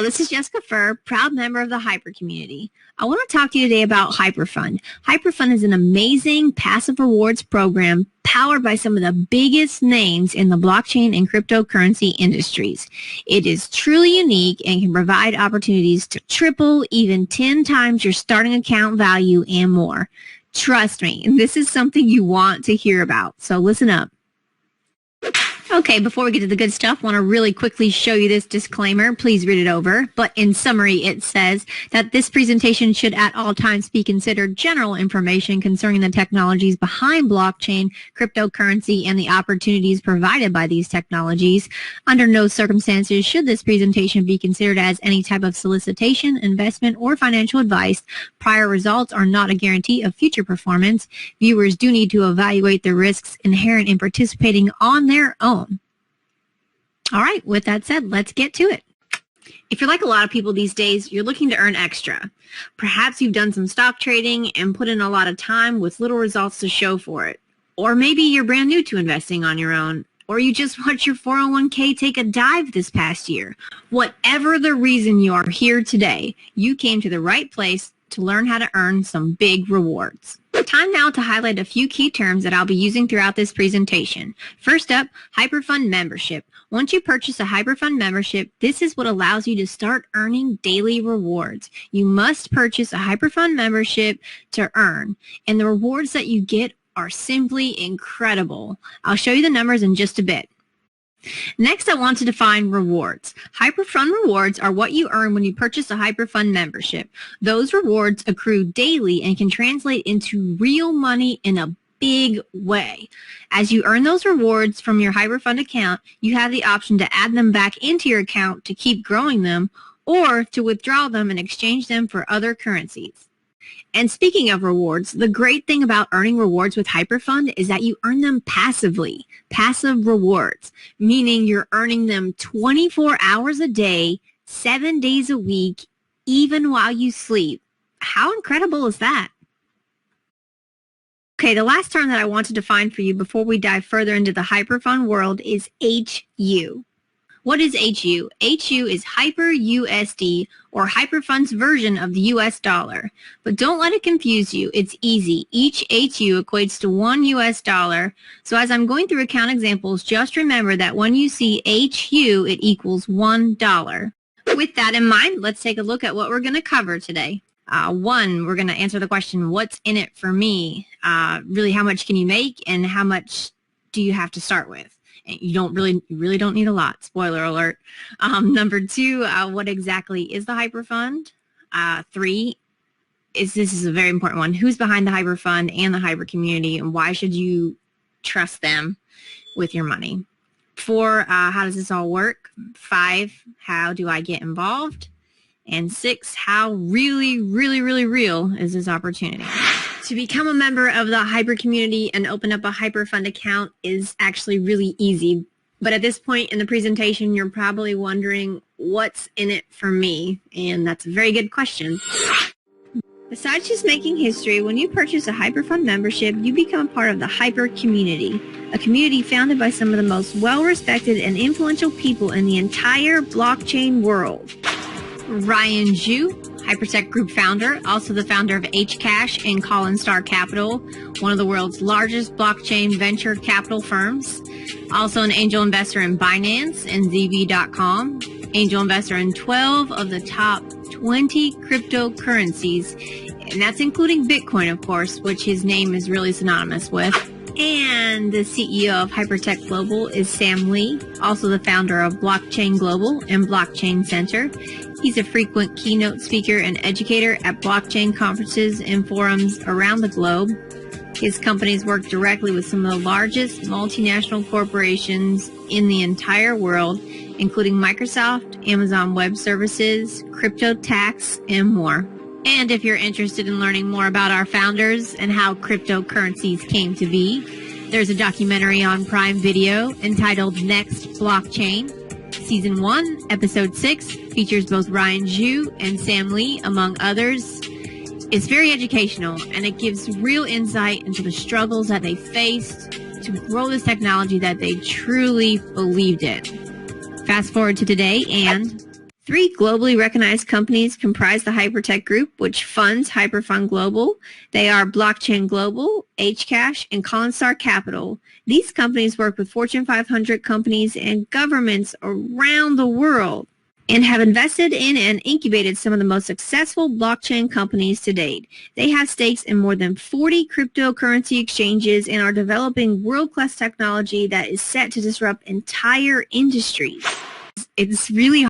Hello, this is Jessica Furr, proud member of the Hyper community. I want to talk to you today about HyperFund. HyperFund is an amazing passive rewards program powered by some of the biggest names in the blockchain and cryptocurrency industries. It is truly unique and can provide opportunities to triple, even 10 times your starting account value and more. Trust me, this is something you want to hear about, so listen up. Okay, before we get to the good stuff, I want to really quickly show you this disclaimer. Please read it over. But in summary, it says that this presentation should at all times be considered general information concerning the technologies behind blockchain, cryptocurrency, and the opportunities provided by these technologies. Under no circumstances should this presentation be considered as any type of solicitation, investment, or financial advice. Prior results are not a guarantee of future performance. Viewers do need to evaluate the risks inherent in participating on their own. All right, with that said, let's get to it. If you're like a lot of people these days, you're looking to earn extra. Perhaps you've done some stock trading and put in a lot of time with little results to show for it. Or maybe you're brand new to investing on your own, or you just watched your 401k take a dive this past year. Whatever the reason you are here today, you came to the right place to learn how to earn some big rewards. Time now to highlight a few key terms that I'll be using throughout this presentation. First up, HyperFund membership. Once you purchase a HyperFund membership, this is what allows you to start earning daily rewards. You must purchase a HyperFund membership to earn, and the rewards that you get are simply incredible. I'll show you the numbers in just a bit. Next, I want to define rewards. HyperFund rewards are what you earn when you purchase a HyperFund membership. Those rewards accrue daily and can translate into real money in a big way. As you earn those rewards from your HyperFund account, you have the option to add them back into your account to keep growing them, or to withdraw them and exchange them for other currencies. And speaking of rewards, the great thing about earning rewards with HyperFund is that you earn them passively. Passive rewards, meaning you're earning them 24 hours a day, 7 days a week, even while you sleep. How incredible is that? Okay, the last term that I want to define for you before we dive further into the HyperFund world is HU. What is HU? HU is HyperUSD, or HyperFund's version of the US dollar. But don't let it confuse you. It's easy. Each HU equates to $1 US. So as I'm going through account examples, just remember that when you see HU, it equals $1. With that in mind, let's take a look at what we're going to cover today. One, we're going to answer the question, what's in it for me? Really, how much can you make, and how much do you have to start with? You really don't need a lot. Spoiler alert. Number two, what exactly is the HyperFund? Three, this is a very important one. Who's behind the HyperFund and the Hyper community, and why should you trust them with your money? Four, how does this all work? Five, how do I get involved? And six, how really real is this opportunity? To become a member of the Hyper community and open up a HyperFund account is actually really easy. But at this point in the presentation, you're probably wondering, what's in it for me? And that's a very good question. Besides just making history, when you purchase a HyperFund membership, you become part of the Hyper community, a community founded by some of the most well-respected and influential people in the entire blockchain world. Ryan Zhu, Hypertech Group founder, also the founder of Hcash and Colin Star Capital, one of the world's largest blockchain venture capital firms. Also an angel investor in Binance and ZB.com, angel investor in 12 of the top 20 cryptocurrencies, and that's including Bitcoin, of course, which his name is really synonymous with. And the CEO of Hypertech Global is Sam Lee, also the founder of Blockchain Global and Blockchain Center. He's a frequent keynote speaker and educator at blockchain conferences and forums around the globe. His companies work directly with some of the largest multinational corporations in the entire world, including Microsoft, Amazon Web Services, Crypto Tax, and more. And if you're interested in learning more about our founders and how cryptocurrencies came to be, there's a documentary on Prime Video entitled Next Blockchain. Season 1, Episode 6 features both Ryan Zhu and Sam Lee, among others. It's very educational, and it gives real insight into the struggles that they faced to grow this technology that they truly believed in. Fast forward to today, and Three globally recognized companies comprise the Hypertech Group, which funds Hyperfund Global. They are Blockchain Global, Hcash, and Colonstar Capital. These companies work with Fortune 500 companies and governments around the world and have invested in and incubated some of the most successful blockchain companies to date. They have stakes in more than 40 cryptocurrency exchanges and are developing world-class technology that is set to disrupt entire industries. It's really